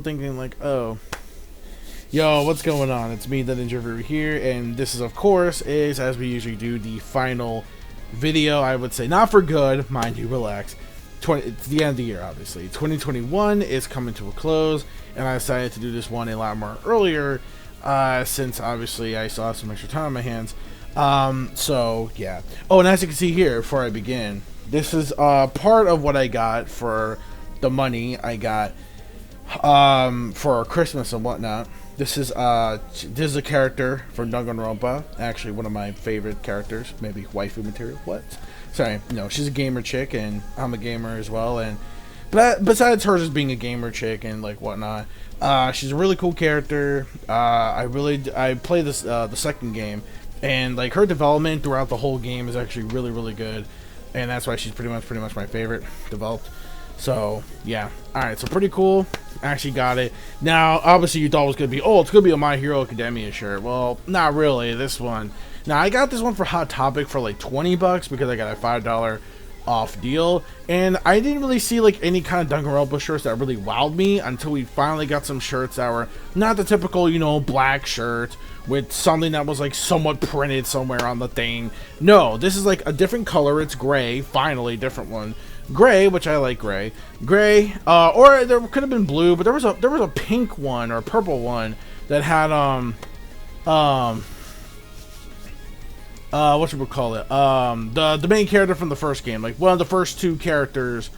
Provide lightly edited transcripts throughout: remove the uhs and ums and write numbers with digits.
thinking like, oh, yo, what's going on? It's me, the Ninja Reviewer here, and this is, of course, as we usually do, the final video. I would say not for good, mind you, relax. It's the end of the year, obviously. 2021 is coming to a close, and I decided to do this one a lot more earlier, since obviously I still have some extra time on my hands. So yeah. Oh, and as you can see here, before I begin, this is part of what I got for the money I got for Christmas and whatnot. This is a character from Danganronpa, actually one of my favorite characters, maybe waifu material. What? Sorry, no, she's a gamer chick, and I'm a gamer as well. And but besides her just being a gamer chick and like whatnot, she's a really cool character. I played this the second game, and like her development throughout the whole game is actually really good, and that's why she's pretty much my favorite developed. So yeah, all right, so pretty cool. Actually got it. Now obviously you thought it was gonna be, oh, it's gonna be a My Hero Academia shirt. Well, not really. This one, now I got this one for Hot Topic for like 20 bucks because I got a $5 off deal, and I didn't really see like any kind of Danganronpa shirts that really wowed me until we finally got some shirts that were not the typical, you know, black shirt with something that was like somewhat printed somewhere on the thing. No, this is like a different color. It's gray. Finally, different one. Gray, which I like gray, or there could have been blue, but there was a pink one or a purple one that had what should we call it, the main character from the first game, like one of the first two characters,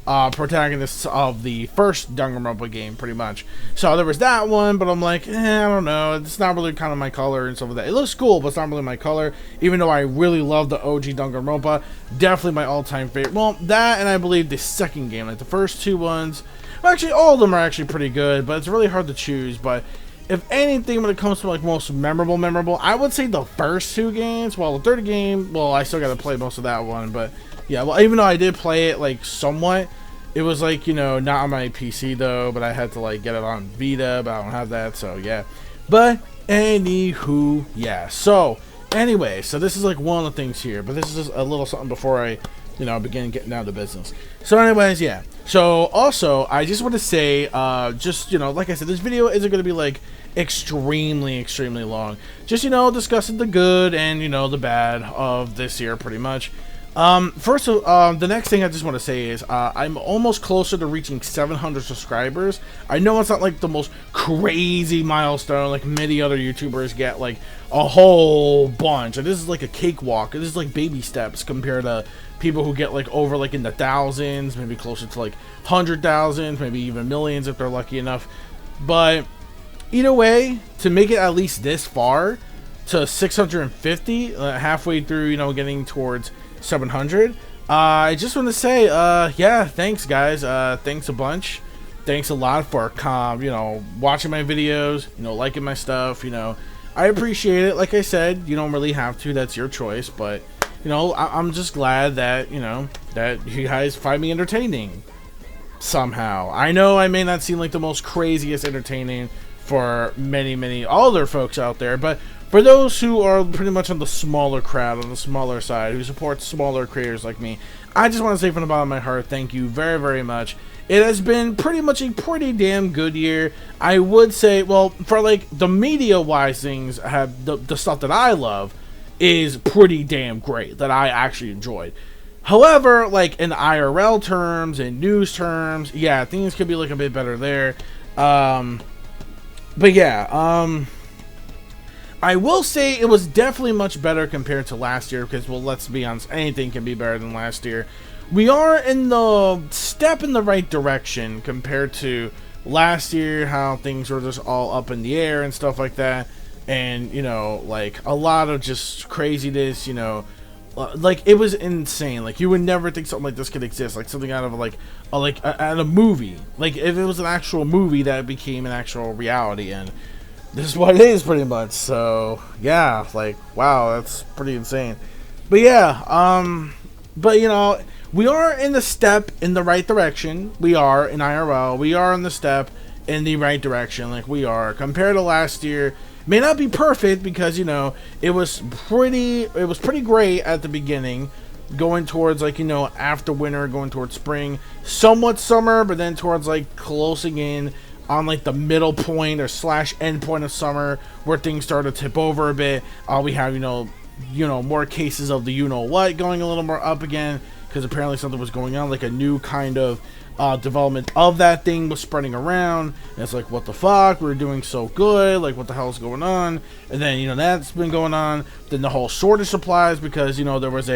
protagonists of the first Danganronpa game, pretty much. So there was that one, but I'm like, I don't know, it's not really kind of my color and stuff like that. It looks cool, but it's not really my color, even though I really love the OG Danganronpa. Definitely my all-time favorite. Well, that, and I believe the second game, like the first two ones, well, actually all of them are actually pretty good, but it's really hard to choose. But if anything, when it comes to like most memorable, I would say the first two games. Well, the third game, well, I still got to play most of that one, but yeah, well, even though I did play it like somewhat, it was like, you know, not on my PC though, but I had to like get it on Vita, but I don't have that, so yeah. But anywho, yeah. So anyway, so this is like one of the things here, but this is just a little something before I, you know, begin getting down to business. So anyways, yeah. So also, I just want to say, just, you know, like I said, this video isn't going to be like extremely long. Just, you know, discussing the good and, you know, the bad of this year, pretty much. First, the next thing I just want to say is, I'm almost closer to reaching 700 subscribers. I know it's not like the most crazy milestone like many other YouTubers get, like a whole bunch. And this is like a cakewalk. This is like baby steps compared to people who get like over like in the thousands, maybe closer to like 100,000, maybe even millions if they're lucky enough. But either way, to make it at least this far to 650, halfway through, you know, getting towards 700, I just want to say, yeah, thanks guys, thanks a bunch, thanks a lot for you know, watching my videos, you know, liking my stuff, you know, I appreciate it. Like I said, you don't really have to, that's your choice, but you know, I'm just glad that, you know, that you guys find me entertaining somehow. I know I may not seem like the most craziest entertaining for many other folks out there, but for those who are pretty much on the smaller crowd, on the smaller side, who support smaller creators like me, I just want to say from the bottom of my heart, thank you very much. It has been pretty much a pretty damn good year. I would say, well, for like the media-wise things, have the stuff that I love is pretty damn great, that I actually enjoyed. However, like in IRL terms and news terms, yeah, things could be like a bit better there. But yeah, I will say it was definitely much better compared to last year because, well, let's be honest, anything can be better than last year. We are in the step in the right direction compared to last year, how things were just all up in the air and stuff like that. And, you know, like a lot of just craziness, you know, like it was insane. Like you would never think something like this could exist, like something out of like a movie. Like if it was an actual movie that became an actual reality, and this is what it is pretty much. So yeah, like wow, that's pretty insane. But yeah, but you know, we are in the step in the right direction. We are in IRL. We are in the step in the right direction. Like we are compared to last year. May not be perfect because, you know, it was pretty great at the beginning, going towards like, you know, after winter, going towards spring, somewhat summer, but then towards like closing in on like the middle point or slash end point of summer where things start to tip over a bit. We have more cases of the what going a little more up again, because apparently something was going on, like a new kind of development of that thing was spreading around, and it's like, what the fuck, we were doing so good, like what the hell is going on? And then that's been going on. Then the whole shortage supplies, because there was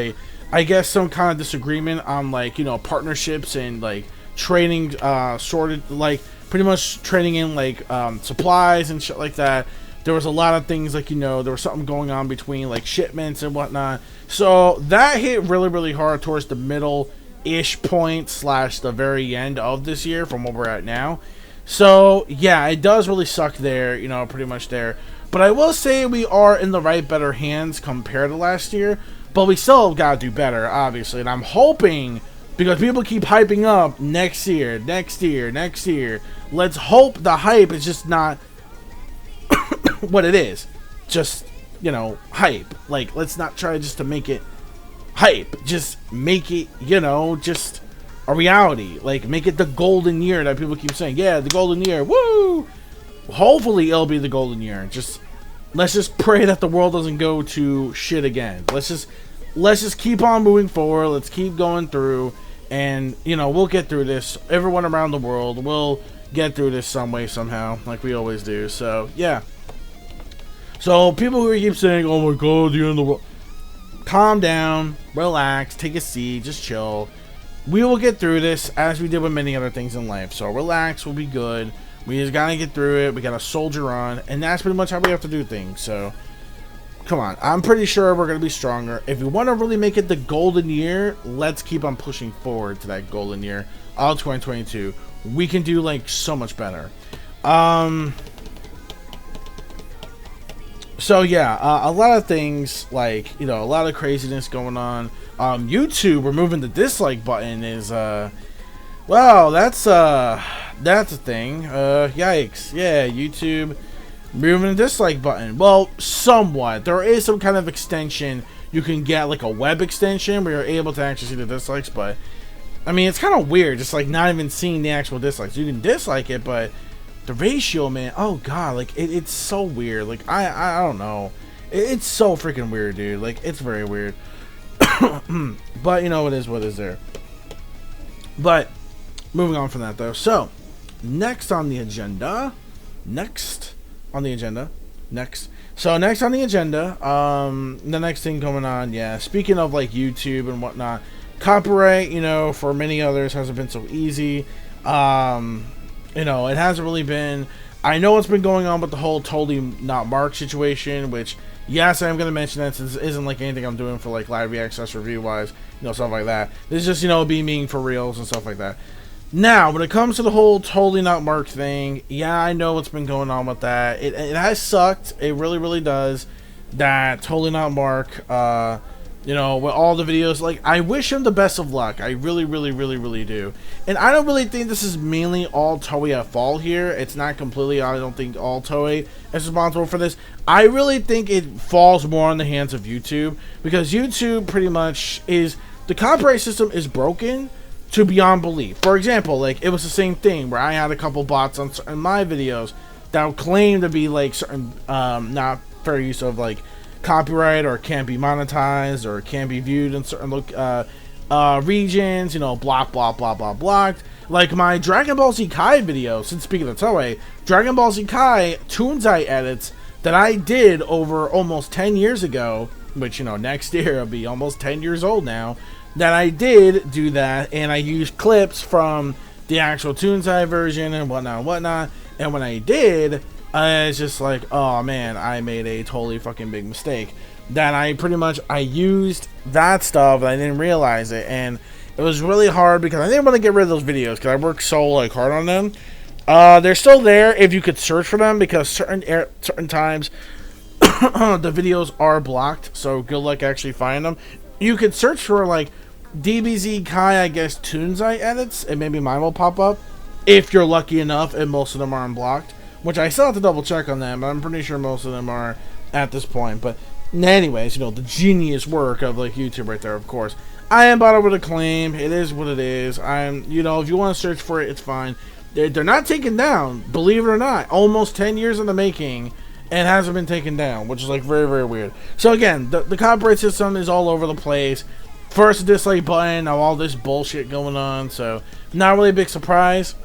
I guess some kind of disagreement on like partnerships and like trading shorted, like pretty much trading in like supplies and shit like that. There was a lot of things like there was something going on between like shipments and whatnot. So that hit really, really hard towards the middle-ish point slash the very end of this year from where we're at now. So yeah, it does really suck there, pretty much there. But I will say we are in the better hands compared to last year. But we still gotta do better, obviously. And I'm hoping, because people keep hyping up next year. Let's hope the hype is just not what it is. Just, hype. Like, let's not try just to make it hype. Just make it, just a reality. Like, make it the golden year that people keep saying. Yeah, the golden year. Woo! Hopefully it'll be the golden year. Let's just pray that the world doesn't go to shit again. Let's just keep on moving forward. Let's keep going through. And, we'll get through this. Everyone around the world will get through this some way, somehow. Like we always do. So, yeah. So, people who keep saying, oh my god, the end of the world. Calm down. Relax. Take a seat. Just chill. We will get through this as we did with many other things in life. So, relax. We'll be good. We just gotta get through it. We gotta soldier on. And that's pretty much how we have to do things. So, come on. I'm pretty sure we're gonna be stronger. If we want to really make it the golden year, let's keep on pushing forward to that golden year of 2022. We can do, like, so much better. So, yeah. A lot of things, like, a lot of craziness going on. YouTube removing the dislike button is, well, that's a thing. Yikes. Yeah, YouTube removing the dislike button. Well, somewhat. There is some kind of extension. You can get like a web extension where you're able to actually see the dislikes, but I mean, it's kind of weird. Just like not even seeing the actual dislikes. You can dislike it, but the ratio, man, oh god, like it's so weird. Like I don't know. It's so freaking weird, dude. Like it's very weird. But it is what is there. But moving on from that, though. So, next on the agenda. The next thing going on, yeah. Speaking of, like, YouTube and whatnot, copyright, for many others hasn't been so easy. It hasn't really been. I know what's been going on with the whole Totally Not Mark situation, which, yes, I'm going to mention that since it isn't like anything I'm doing for, like, live reaction review-wise, stuff like that. This is just, being for reals and stuff like that. Now, when it comes to the whole Totally Not Mark thing, yeah, I know what's been going on with that. It has sucked. It really, really does. That Totally Not Mark, with all the videos, like, I wish him the best of luck. I really, really, really, really do. And I don't really think this is mainly all Toei at fault here. It's not completely, I don't think all Toei is responsible for this. I really think it falls more on the hands of YouTube, because YouTube pretty much is, the copyright system is broken to beyond belief. For example, like, it was the same thing where I had a couple bots on my videos that would claim to be, like, certain, not fair use of, like, copyright, or can't be monetized, or can't be viewed in certain regions, blocked. Like, my Dragon Ball Z Kai video, since speaking of Toei, Dragon Ball Z Kai Toonzai edits that I did over almost 10 years ago, which, next year I'll be almost 10 years old now, that I did do that, and I used clips from the actual Toonzai version and whatnot, and when I did, it's just like, oh man, I made a totally fucking big mistake. That I used that stuff, and I didn't realize it, and it was really hard because I didn't want to get rid of those videos because I worked so, like, hard on them. They're still there if you could search for them, because certain times the videos are blocked, so good luck actually finding them. You could search for, like, DBZ Kai, I guess, Toonzai edits, and maybe mine will pop up if you're lucky enough, and most of them are unblocked, which I still have to double check on them, but I'm pretty sure most of them are at this point. But anyways, the genius work of, like, YouTube right there, of course. I am bothered with a claim. It is what it is. If you want to search for it, it's fine. They're not taken down, believe it or not. Almost 10 years in the making, and hasn't been taken down, which is like very, very weird. So again, the copyright system is all over the place. First dislike button, now all this bullshit going on, so not really a big surprise.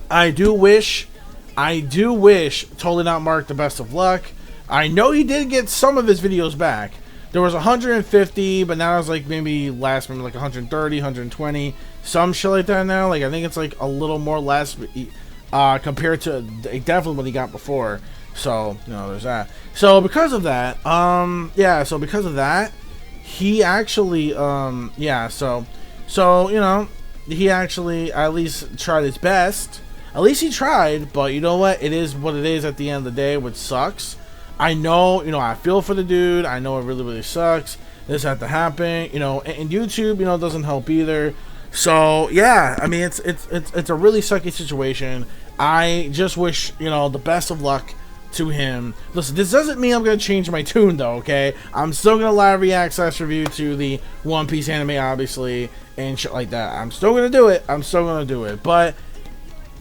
I do wish Totally Not Mark the best of luck. I know he did get some of his videos back. There was 150, but now it's like maybe like 130, 120, some shit like that now. Like I think it's like a little more less compared to definitely what he got before. So there's that. So because of that, he actually he actually at least tried his best. At least he tried, but you know what? It is what it is at the end of the day, which sucks. I know, I feel for the dude. I know it really, really sucks. This had to happen, and YouTube, doesn't help either. So, yeah, I mean, it's a really sucky situation. I just wish, the best of luck to him. Listen, this doesn't mean I'm going to change my tune, though, okay? I'm still going to live react / review to the One Piece anime, obviously, and shit like that. I'm still going to do it. But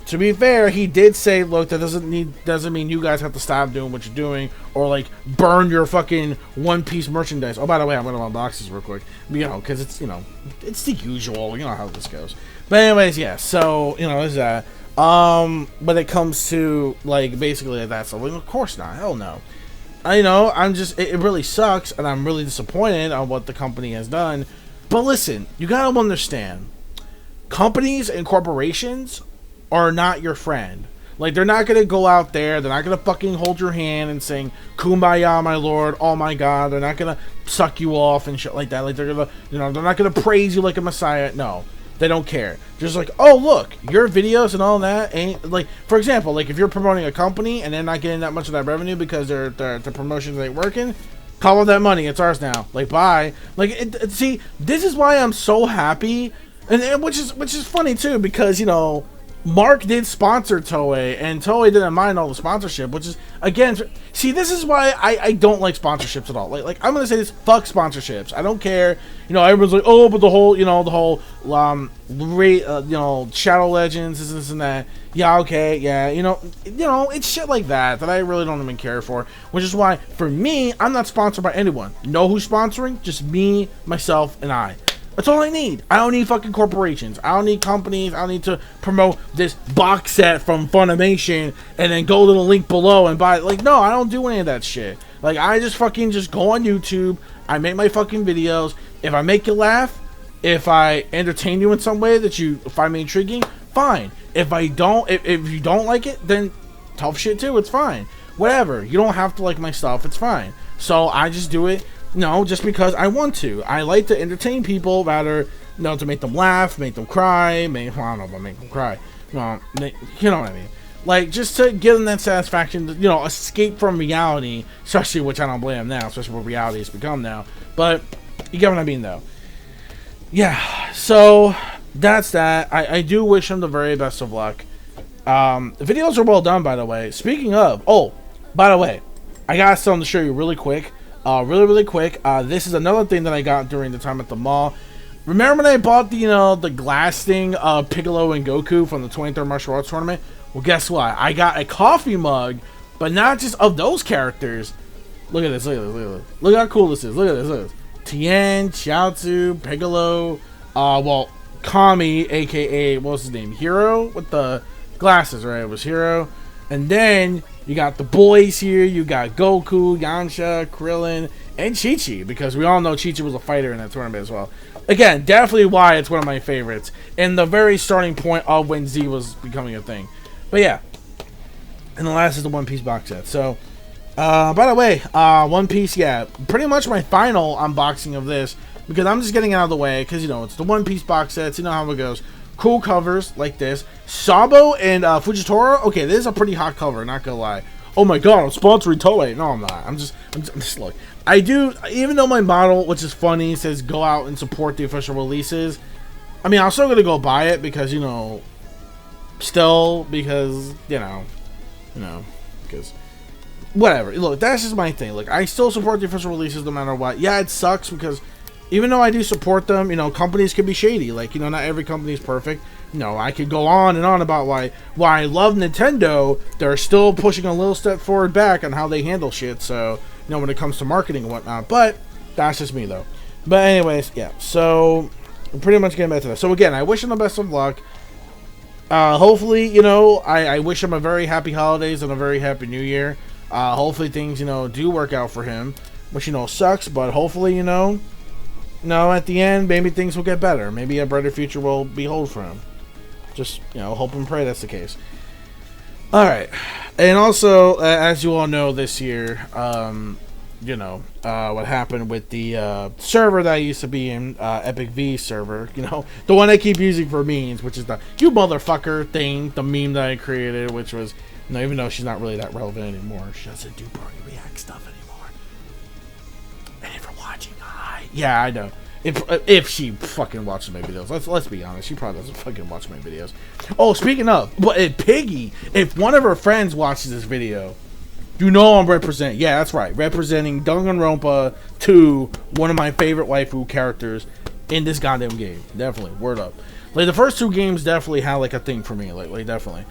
to be fair, he did say, look, that doesn't mean you guys have to stop doing what you're doing or like burn your fucking One Piece merchandise. Oh, by the way, I'm gonna unbox this real quick, because it's it's the usual, how this goes. But anyways, yeah. So there's that. But it comes to like basically like that. So well, of course not. Hell no. It really sucks, and I'm really disappointed on what the company has done. But listen, you gotta understand, companies and corporations are not your friend. Like, they're not gonna go out there, they're not gonna fucking hold your hand and sing "Kumbaya, my lord," oh my god. They're not gonna suck you off and shit like that. Like, they're gonna, they're not gonna praise you like a messiah. No, they don't care. Just like, oh look, your videos and all that ain't like, for example, like if you're promoting a company and they're not getting that much of that revenue because their promotions ain't working, call all that money, it's ours now. Like, bye. Like, see, this is why I'm so happy, and which is funny too, because Mark did sponsor Toei, and Toei didn't mind all the sponsorship, which is, again, see, this is why I don't like sponsorships at all. Like I'm gonna say this, fuck sponsorships. I don't care. Everyone's like, oh, but the whole Shadow Legends, this and that. Yeah, okay, yeah, it's shit like that I really don't even care for. Which is why, for me, I'm not sponsored by anyone. Know who's sponsoring? Just me, myself, and I. That's all I need. I don't need fucking corporations. I don't need companies. I don't need to promote this box set from Funimation and then go to the link below and buy it. Like, no, I don't do any of that shit. Like, I just go on YouTube. I make my fucking videos. If I make you laugh, if I entertain you in some way that you find me intriguing, fine. If I don't, if you don't like it, then tough shit too. It's fine. Whatever. You don't have to like my stuff. It's fine. So I just do it. Just because I want to. I like to entertain people rather, to make them laugh, make them cry, I don't know about make them cry. You know what I mean. Like, just to give them that satisfaction, escape from reality, especially, which I don't blame them now, especially what reality has become now. But, you get what I mean, though. Yeah, so, that's that. I do wish him the very best of luck. The videos are well done, by the way. Speaking of, by the way, I got something to show you really quick. Really quick. This is another thing that I got during the time at the mall. Remember when I bought the glass thing of Piccolo and Goku from the 23rd Martial Arts Tournament? Well, guess what? I got a coffee mug, but not just of those characters. Look at this. Look how cool this is. Look at this. Tien, Chiaotzu, Piccolo, Kami, aka, what's his name? Hero? With the glasses, right? It was Hero. And then you got the boys here. You got Goku, Yamcha, Krillin, and Chi-Chi, because we all know Chi-Chi was a fighter in that tournament as well. Again, definitely why it's one of my favorites, and the very starting point of when Z was becoming a thing. But yeah, and the last is the One Piece box set. So, by the way, One Piece, yeah, pretty much my final unboxing of this, because I'm just getting out of the way, because, it's the One Piece box sets, you know how it goes. Cool covers like this. Sabo and Fujitora. Okay, this is a pretty hot cover, not gonna lie. Oh my god, I'm sponsoring Toei. No, I'm not. I'm just look. I do, even though my model, which is funny, says go out and support the official releases. I mean, I'm still gonna go buy it because still because because whatever. Look, that's just my thing. Look, I still support the official releases no matter what. Yeah, it sucks because even though I do support them, you know, companies can be shady. Like, you know, not every company is perfect. You know, I could go on and on about why I love Nintendo. They're still pushing a little step forward back on how they handle shit. So, you know, when it comes to marketing and whatnot. But that's just me, though. But anyways, yeah. So, I'm pretty much getting back to that. So, again, I wish him the best of luck. Hopefully, you know, I wish him a very happy holidays and a very happy new year. Hopefully things, you know, do work out for him. Which, you know, sucks. But hopefully, you know, at the end, maybe things will get better. Maybe a brighter future will behold for him. Just, you know, hope and pray that's the case. Alright. And also, as you all know this year, you know, what happened with the server that I used to be in, Epic V server, you know, the one I keep using for memes, which is the "you motherfucker" thing, the meme that I created, which was, you know, even though she's not really that relevant anymore, she doesn't do party react stuff anymore. And if you're watching, hi. Yeah, I know. If she fucking watches my videos, let's be honest, she probably doesn't fucking watch my videos. Oh, speaking of, but Piggy, if one of her friends watches this video, you know I'm representing. Yeah, that's right, representing Danganronpa 2, one of my favorite waifu characters in this goddamn game. Definitely, word up. Like the first 2 games definitely had like a thing for me. Like definitely.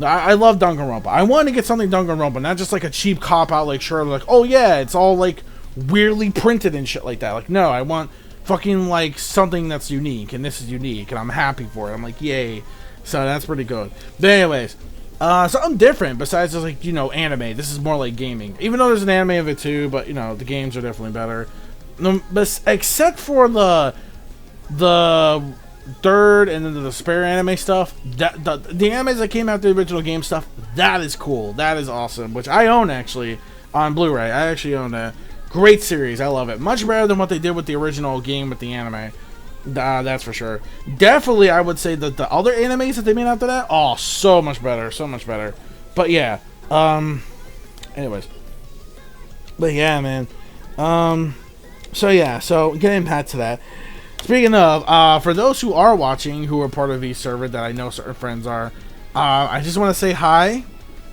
I love Danganronpa. I wanted to get something Danganronpa, not just like a cheap cop out. Like sure, like oh yeah, it's all like weirdly printed and shit like that. Like no, I want fucking like something that's unique, and this is unique, and I'm happy for it. I'm like, yay. So that's pretty good. But anyways, something different besides just like, you know, anime. This is more like gaming. Even though there's an anime of it too, but you know, the games are definitely better. But except for the third and then the spare anime stuff, that the animes that came after the original game stuff, that is cool. That is awesome, which I own actually on Blu-ray. I actually own that. Great series, I love it. Much better than what they did with the original game with the anime. That's for sure. Definitely, I would say that the other animes that they made after that, oh, so much better, so much better. But yeah, anyways. But yeah, man. So yeah, so getting back to that. Speaking of, for those who are watching, who are part of the server that I know certain friends are, I just want to say hi.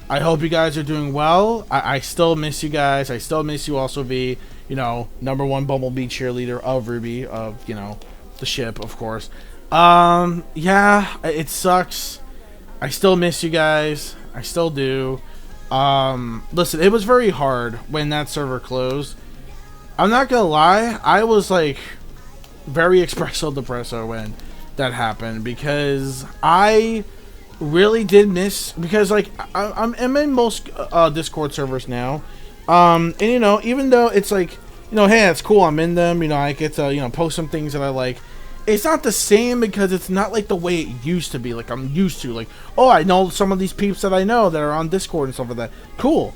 I hope you guys are doing well. I still miss you guys. I still miss you also, V. You know, #1 Bumblebee cheerleader of Ruby, of, you know, the ship, of course. Yeah, it sucks. I still miss you guys. I still do. Listen, it was very hard when that server closed. I'm not gonna lie, I was like very espresso depresso when that happened, because I really did miss, because like I'm in most Discord servers now, and you know, even though it's like, you know, hey, it's cool, I'm in them, you know, I get to, you know, post some things that I like. It's not the same, because it's not like the way it used to be. Like I'm used to, like, oh, I know some of these peeps that I know that are on Discord and stuff like that. Cool.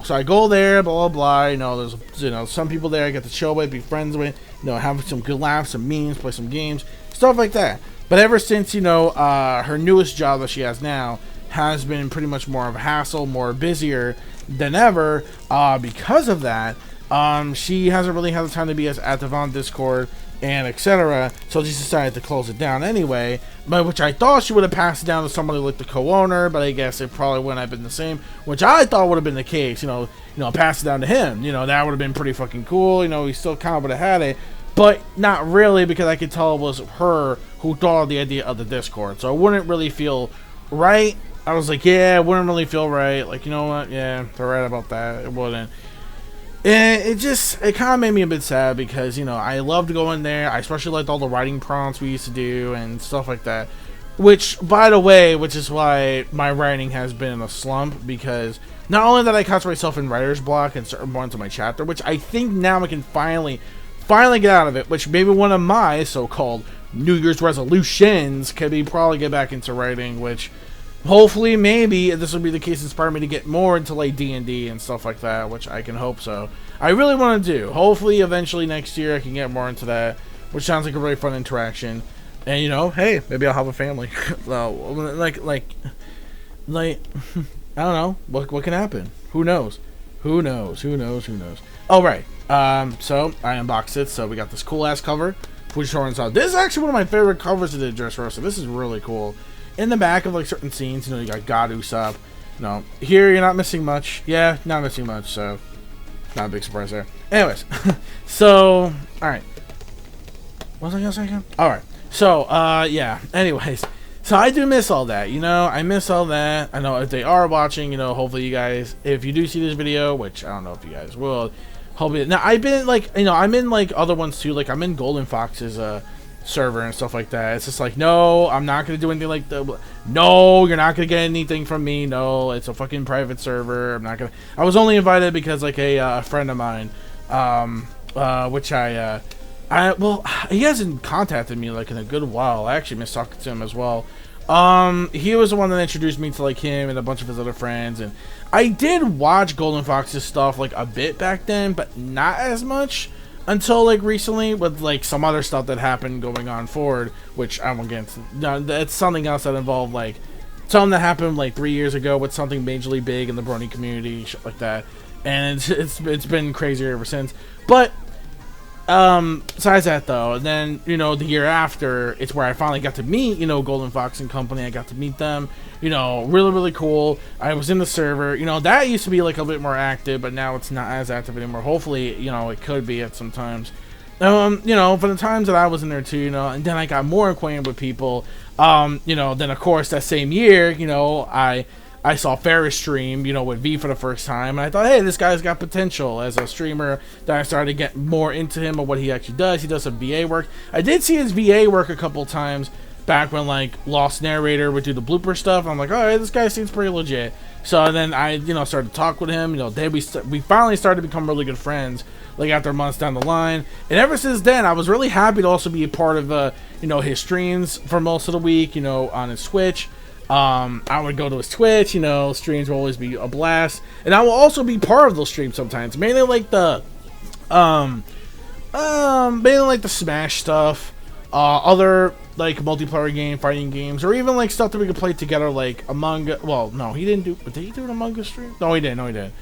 So I go there, blah, blah, blah. You know, there's, you know, some people there I get to chill with, be friends with, you know, have some good laughs, some memes, play some games, stuff like that. But ever since, you know, her newest job that she has now has been pretty much more of a hassle, more busier than ever. Because of that, she hasn't really had the time to be as active on Discord and etc. So she decided to close it down anyway. But which I thought she would have passed it down to somebody like the co-owner, but I guess it probably wouldn't have been the same. Which I thought would have been the case. You know, pass it down to him. You know, that would have been pretty fucking cool. You know, he still kind of would have had it. But not really, because I could tell it was her who thought of the idea of the Discord. So it wouldn't really feel right. I was like, yeah, it wouldn't really feel right. Like, you know what? Yeah, they're right about that. It wouldn't. And it kind of made me a bit sad, because, you know, I loved going there. I especially liked all the writing prompts we used to do and stuff like that. Which, by the way, which is why my writing has been in a slump, because not only that I caught myself in writer's block in certain points of my chapter, which I think now I can finally get out of it, which maybe one of my so-called New Year's resolutions could be probably get back into writing, which hopefully maybe this will be the case, inspire me to get more into like D&D and stuff like that, which I can hope so. I really want to do. Hopefully eventually next year I can get more into that, which sounds like a really fun interaction. And you know, hey, maybe I'll have a family. like I don't know, what can happen? Who knows? Oh, right. So I unboxed it. So we got this cool ass cover, which turns out this is actually one of my favorite covers of the Dressrosa. This is really cool. In the back of like certain scenes, you know, you got God Usopp. You know, here you're not missing much. Yeah, not missing much. So not a big surprise there. Anyways, so all right. What was I gonna say again? All right. So, yeah. Anyways, so I do miss all that. I miss all that. I know if they are watching, hopefully you guys, if you do see this video, which I don't know if you guys will, hopefully. Now I've been like, I'm in like other ones too. Like I'm in Golden Fox's server and stuff like that. It's just like, no, I'm not gonna do anything like that. No, you're not gonna get anything from me. No, it's a fucking private server. I'm not gonna. I was only invited because like a friend of mine, which well, he hasn't contacted me like in a good while. I actually miss talking to him as well. He was the one that introduced me to like him and a bunch of his other friends, and I did watch Golden Fox's stuff like a bit back then, but not as much until like recently with like some other stuff that happened going on forward, which I won't get into. No, that's something else that involved like something that happened like 3 years ago with something majorly big in the Brony community, shit like that, and it's been crazier ever since. But besides that though, and then the year after, it's where I finally got to meet Golden Fox and company. I got to meet them, really really cool. I was in the server, that used to be like a bit more active, but now it's not as active anymore. Hopefully it could be at some times. For the times that I was in there too, and then I got more acquainted with people. Then of course that same year, I saw Ferris stream, with V for the first time, and I thought, hey, this guy's got potential as a streamer. Then I started to get more into him and what he actually does. He does some VA work. I did see his VA work a couple times back when, like, Lost Narrator would do the blooper stuff. I'm like, all right, this guy seems pretty legit. So then I, started to talk with him. Then we finally started to become really good friends, like, after months down the line. And ever since then, I was really happy to also be a part of, his streams for most of the week, on his Twitch. I would go to his Twitch, streams will always be a blast, and I will also be part of those streams sometimes, mainly like the Smash stuff, other like multiplayer game, fighting games, or even like stuff that we could play together, like Among Us. Well, no, he didn't do, but did he do an Among Us stream? No, he didn't.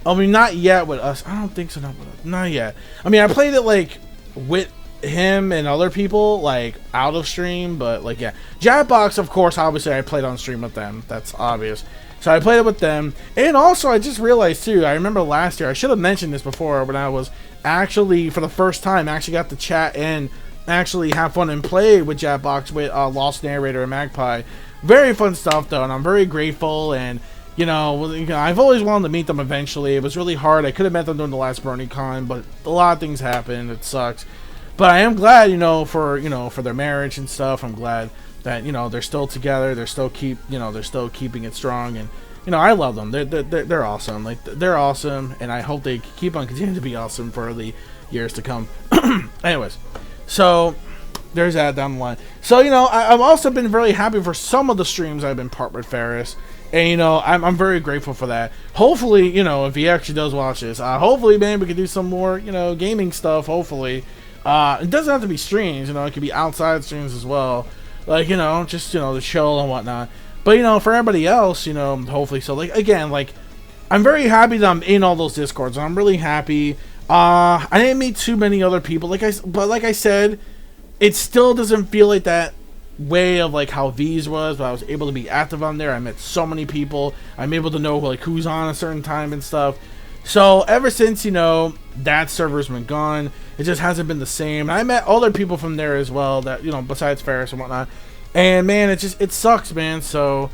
I mean, not yet with us. I don't think so, not yet. I mean, I played it like with him and other people like out of stream, but like, yeah, Jackbox, of course, obviously I played on stream with them, that's obvious, so I played it with them. And also I just realized too, I remember last year, I should have mentioned this before, when I was actually for the first time actually got to chat and actually have fun and play with Jackbox with Lost Narrator and Magpie. Very fun stuff though, and I'm very grateful. And I've always wanted to meet them eventually. It was really hard. I could have met them during the last BronyCon, but a lot of things happened. It sucks. But I am glad, for their marriage and stuff. I'm glad that they're still together. They're still keeping it strong, and I love them. They're awesome. Like, they're awesome, and I hope they keep on continuing to be awesome for the years to come. Anyways, so there's that down the line. So I've also been very happy for some of the streams I've been part with Ferris, and I'm very grateful for that. Hopefully, if he actually does watch this, hopefully, man, we can do some more gaming stuff. Hopefully. It doesn't have to be streams, it could be outside streams as well, like, just, the chill and whatnot. But, for everybody else, hopefully, so, like, again, like, I'm very happy that I'm in all those Discords, and I'm really happy. I didn't meet too many other people, but like I said, it still doesn't feel like that way of, like, how V's was, but I was able to be active on there. I met so many people. I'm able to know, like, who's on a certain time and stuff. So ever since, that server's been gone, it just hasn't been the same. I met other people from there as well that, besides Ferris and whatnot. And man, it sucks, man. So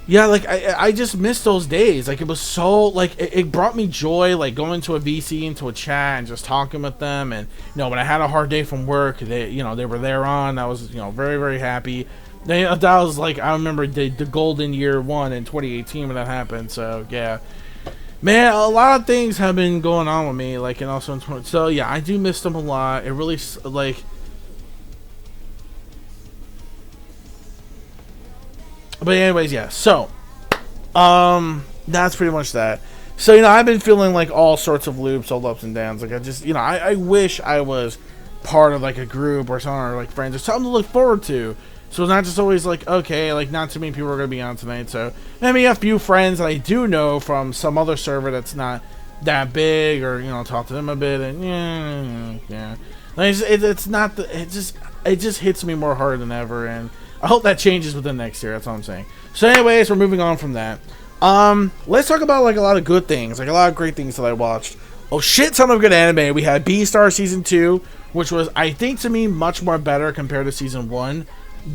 yeah, like I just miss those days. Like, it was so, like, it brought me joy, like going to a VC, into a chat and just talking with them. And when I had a hard day from work, they were there on. I was very very happy. That was like, I remember the golden year one in 2018 when that happened. So yeah. Man, a lot of things have been going on with me, like, and also in so yeah, I do miss them a lot. It really, like, but anyways, yeah. So, that's pretty much that. So I've been feeling like all sorts of loops, all ups and downs. Like, I just, I wish I was part of like a group or something, or like friends, or something to look forward to. So it's not just always like, okay, like, not too many people are going to be on tonight. So maybe a few friends that I do know from some other server that's not that big, or, talk to them a bit. And yeah. Like, it's not, it just hits me more hard than ever. And I hope that changes within next year. That's all I'm saying. So anyways, we're moving on from that. Let's talk about, like, a lot of good things, like a lot of great things that I watched. Oh shit, ton of good anime. We had Beastar Season 2, which was, I think to me, much more better compared to Season 1.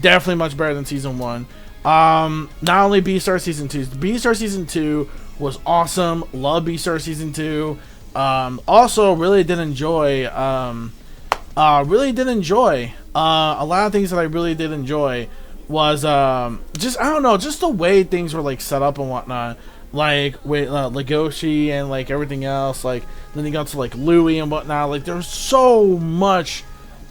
Definitely much better than Season 1. Not only Beastar Season 2, Beastar Season 2 was awesome. Love Beastar Season 2. Also, really did enjoy, a lot of things that I really did enjoy was, just, I don't know, just the way things were, like, set up and whatnot. Like, with, Legoshi and, like, everything else. Like, then you got to, like, Louis and whatnot. Like, there's so much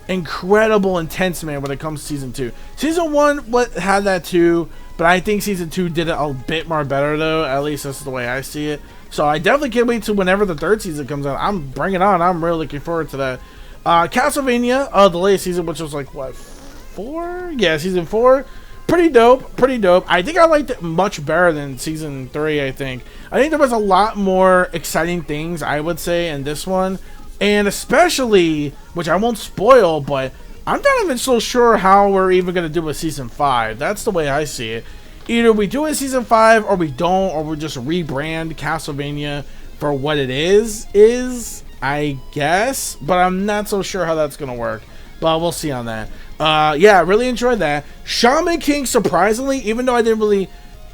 incredible intense, man, when it comes to Season 2. Season 1 had that too, but I think Season 2 did it a bit more better, though. At least that's the way I see it. So I definitely can't wait to whenever the third season comes out. I'm bringing it on. I'm really looking forward to that. Castlevania, the latest season, which was like, what, 4? Yeah, Season 4. Pretty dope, pretty dope. I think I liked it much better than Season 3, I think. I think there was a lot more exciting things, I would say, in this one. And especially, which I won't spoil, but I'm not even so sure how we're even going to do a Season 5. That's the way I see it. Either we do a Season 5, or we don't, or we just rebrand Castlevania for what it is, I guess. But I'm not so sure how that's going to work. But we'll see on that. Yeah, really enjoyed that. Shaman King, surprisingly, even though I didn't really,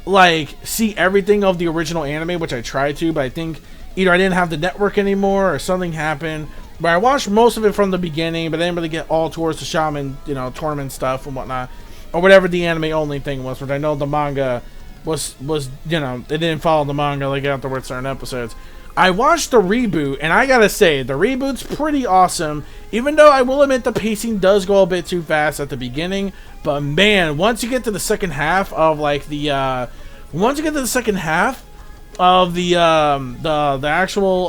like, see everything of the original anime, which I tried to, but I think either I didn't have the network anymore or something happened. But I watched most of it from the beginning, but I didn't really get all towards the Shaman, tournament stuff and whatnot. Or whatever the anime only thing was, which I know the manga was it didn't follow the manga, like, afterwards certain episodes. I watched the reboot, and I gotta say, the reboot's pretty awesome, even though I will admit the pacing does go a bit too fast at the beginning. But man, once you get to the second half of, like, the actual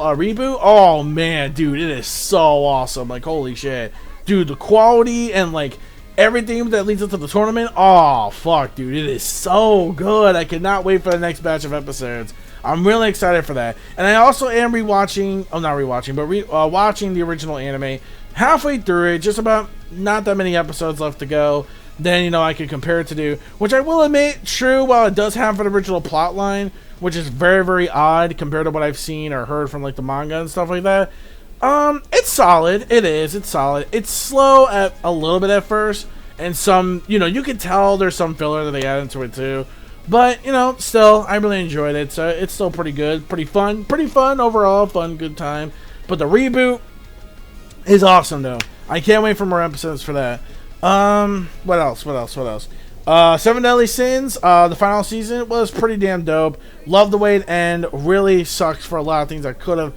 reboot, oh man, dude, it is so awesome. Like, holy shit. Dude, the quality and, like, everything that leads up to the tournament, oh fuck, dude, it is so good. I cannot wait for the next batch of episodes. I'm really excited for that. And I also am watching the original anime. Halfway through it, just about not that many episodes left to go. Then, I can compare it to which I will admit, true, while it does have an original plot line, which is very, very odd compared to what I've seen or heard from, like, the manga and stuff like that. It's solid. It's solid. It's slow at a little bit at first. And some, you can tell there's some filler that they add into it too. But, still, I really enjoyed it. So it's still pretty good. Pretty fun overall. Fun, good time. But the reboot is awesome, though. I can't wait for more episodes for that. What else? Seven Deadly Sins, the final season was pretty damn dope. Love the way it ended. Really sucks for a lot of things that could have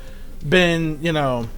been, didn't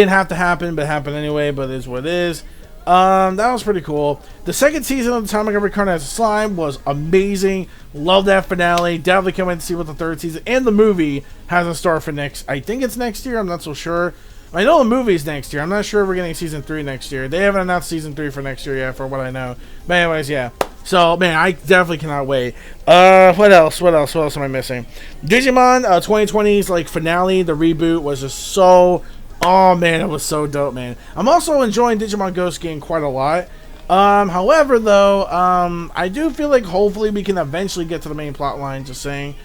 have to happen, but happened anyway, but it is what it is. That was pretty cool. The second season of The Time I Got Reincarnated as a Slime was amazing. Love that finale. Definitely can't wait to see what the third season and the movie has in store for I think it's next year. I'm not so sure. I know the movie's next year. I'm not sure if we're getting Season 3 next year. They haven't announced Season 3 for next year yet, for what I know. But anyways, yeah. So, man, I definitely cannot wait. What else am I missing? Digimon 2020's, like, finale, the reboot, was just so... Oh, man, it was so dope, man. I'm also enjoying Digimon Ghost Game quite a lot. However, though, I do feel like hopefully we can eventually get to the main plot line, just saying.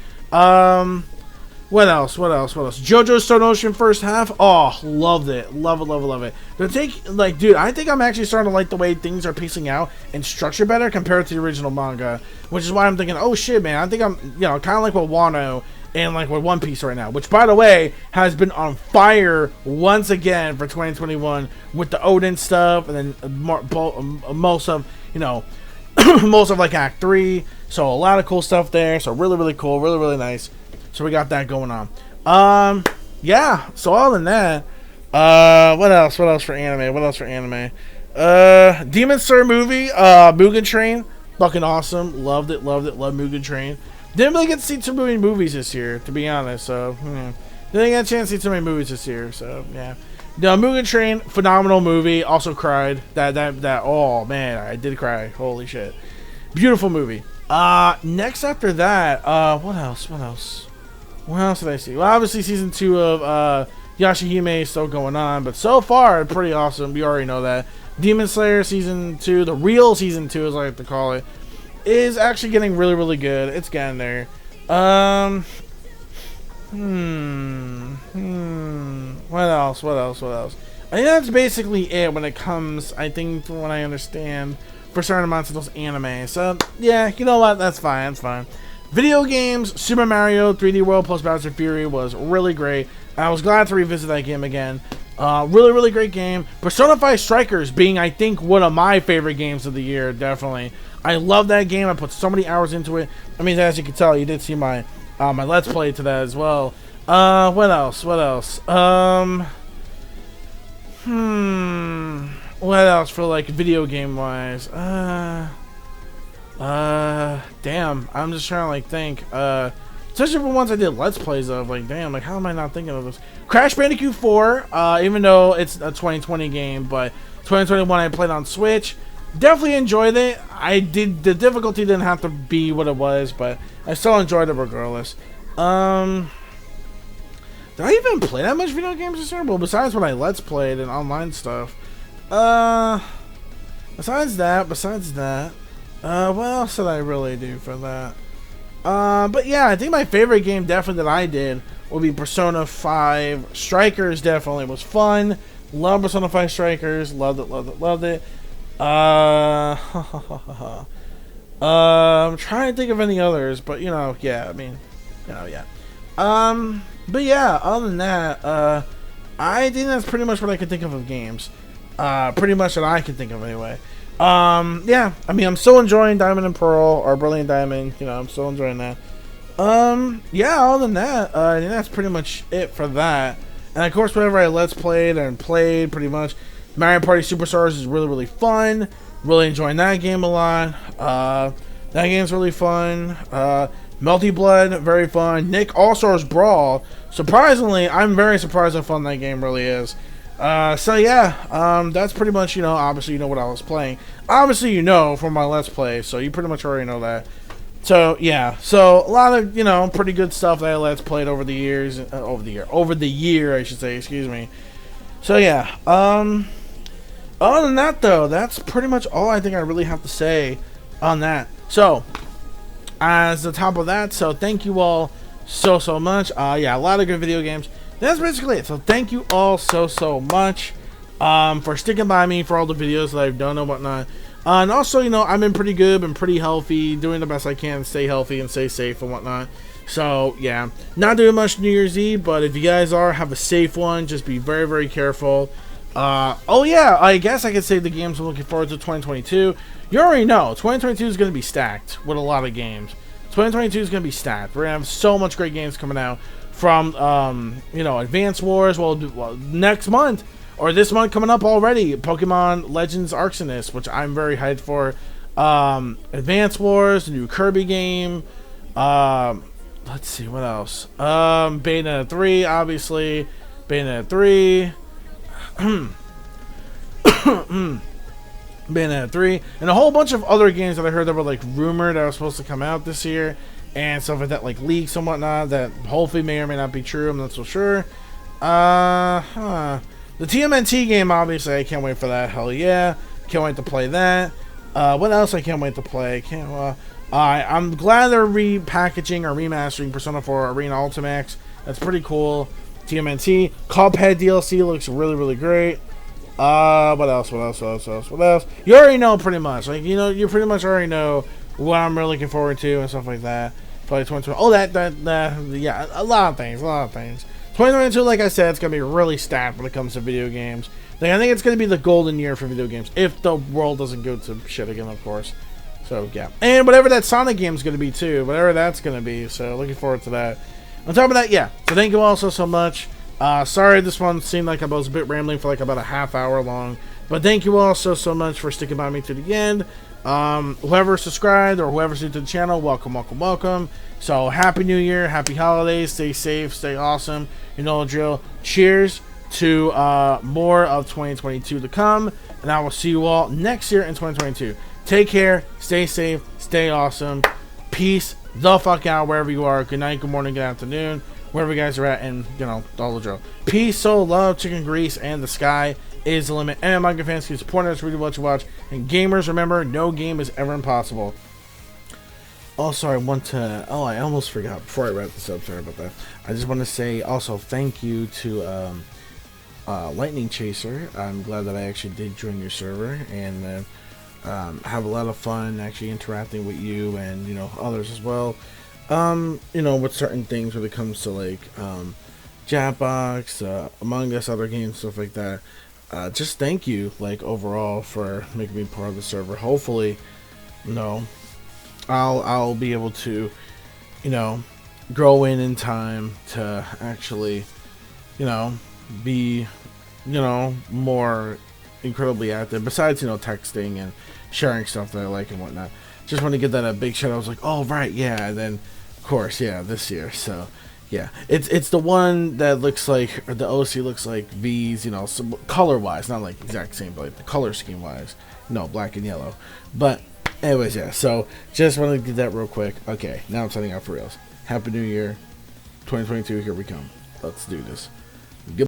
What else? JoJo's Stone Ocean first half. Oh, loved it. Love it. Dude, I think I'm actually starting to like the way things are pacing out and structured better compared to the original manga. Which is why I'm thinking, oh shit, man, I think I'm, kind of like with Wano and like with One Piece right now. Which, by the way, has been on fire once again for 2021 with the Odin stuff and then most of, most of like Act 3. So a lot of cool stuff there. So really, really cool. Really, really nice. So we got that going on. Yeah. So other than that, what else for anime? Demon Slayer movie, Mugen Train, fucking awesome. Loved it. Love Mugen Train. Didn't really get to see too many movies this year, to be honest. So didn't get a chance to see too many movies this year. So yeah. The Mugen Train, phenomenal movie. Also cried. That. Oh man, I did cry. Holy shit. Beautiful movie. Next after that, what else? What else did I see? Well, obviously season 2 of Yashahime is still going on, but so far pretty awesome. We already know that. Demon Slayer season 2, the real season 2 as I like to call it, is actually getting really, really good. It's getting there. What else? What else? What else? I think that's basically it when it comes, I think, from what I understand, for certain amounts of those anime. So, yeah, you know what? That's fine. That's fine. Video games, Super Mario 3D World plus Bowser Fury was really great. I was glad to revisit that game again. Really, really great game. Persona 5 Strikers being, I think, one of my favorite games of the year, definitely. I love that game. I put so many hours into it. I mean, as you can tell, you did see my my Let's Play to that as well. What else? What else? What else for, like, video game-wise? Damn. I'm just trying to, like, think. Especially for ones I did Let's Plays of. Like, damn, like, how am I not thinking of this? Crash Bandicoot 4, even though it's a 2020 game, but 2021 I played on Switch. Definitely enjoyed it. The difficulty didn't have to be what it was, but I still enjoyed it regardless. Did I even play that much video games this year? Well, besides when I Let's Played and online stuff. Besides that, what else did I really do for that? But yeah, I think my favorite game definitely that I did would be Persona 5 Strikers. Definitely was fun. Love Persona 5 Strikers. Loved it, loved it, loved it. I'm trying to think of any others, but you know, yeah, I mean, you know, yeah. But yeah, other than that, I think that's pretty much what I can think of games. Pretty much what I can think of anyway. Yeah, I mean, I'm still enjoying Diamond and Pearl, or Brilliant Diamond, you know, I'm still enjoying that. Yeah, other than that, I think that's pretty much it for that. And of course, whenever I Let's Played and played, pretty much, Mario Party Superstars is really, really fun. Really enjoying that game a lot. That game's really fun. Melty Blood, very fun. Nick All-Stars Brawl. Surprisingly, I'm very surprised how fun that game really is. So yeah, that's pretty much, you know, obviously you know what I was playing. Obviously you know from my Let's Play, so you pretty much already know that. So yeah, so a lot of, you know, pretty good stuff that I Let's Played over the years, over the year I should say, excuse me. So yeah, other than that though, that's pretty much all I think I really have to say on that. So, as the top of that, so thank you all so much. Yeah, a lot of good video games. That's basically it. So thank you all so much for sticking by me for all the videos that I've done and whatnot. And also, you know, I've been pretty good, been pretty healthy, doing the best I can to stay healthy and stay safe and whatnot. So yeah, not doing much New Year's Eve, but if you guys are, have a safe one. Just be very, very careful. Oh yeah, I guess I could say the games I'm looking forward to 2022. You already know, 2022 is going to be stacked with a lot of games. 2022 is going to be stacked. We're going to have so much great games coming out from, you know, Advance Wars, well, next month, or this month coming up already, Pokemon Legends Arceus, which I'm very hyped for. Advance Wars, the new Kirby game. Let's see, what else? Bayonetta 3, obviously. Bayonetta 3. Bayonetta 3, and a whole bunch of other games that I heard that were like rumored that were supposed to come out this year, and stuff like that, like leaks and whatnot, that hopefully may or may not be true. I'm not so sure. The TMNT game, obviously, I can't wait for that. Hell yeah, can't wait to play that. What else I can't wait to play? I'm glad they're repackaging or remastering Persona 4 Arena Ultimax. That's pretty cool. TMNT Cuphead DLC looks really, really great. What else? You already know pretty much. Like, you know, you pretty much already know what I'm really looking forward to and stuff like that. Probably 2020. Oh, yeah, a lot of things. 2022, like I said, it's gonna be really stacked when it comes to video games. Like, I think it's gonna be the golden year for video games if the world doesn't go to shit again, of course. So yeah, and whatever that Sonic game's gonna be too, whatever that's gonna be. So looking forward to that. On top of that, yeah. So thank you all so much. Sorry this one seemed like I was a bit rambling for like about a half hour long, but thank you all so much for sticking by me to the end. Whoever subscribed or whoever's new to the channel, welcome. So happy new year, happy holidays, stay safe, stay awesome, you know the drill. Cheers to more of 2022 to come, and I will see you all next year in 2022. Take care, stay safe, stay awesome, peace the fuck out wherever you are. Good night, good morning, good afternoon, wherever you guys are at, and you know, all the drill. Peace, soul, love, chicken grease, and the sky is the limit. And my good fans, keep supporting us, read what you watch, and gamers, remember, no game is ever impossible. Also, I want to, I almost forgot before I wrap this up, sorry about that. I just want to say also thank you to Lightning Chaser. I'm glad that I actually did join your server, and have a lot of fun actually interacting with you and others as well. With certain things when it comes to like Jackbox, Among Us, other games, stuff like that. Just thank you, like overall, for making me part of the server. Hopefully, you know, I'll be able to, you know, grow in time to actually, you know, be, more incredibly active. Besides, texting and sharing stuff that I like and whatnot. Just want to get that a big shout. I was like, oh right, yeah. And then, of course, yeah, this year. So, yeah, it's the one that looks like, or the OC looks like V's, color wise, not like exact same, but like the color scheme wise, black and yellow. But anyways, yeah. So just wanted to get that real quick. Okay, now I'm signing out for reals. Happy New Year, 2022. Here we come. Let's do this.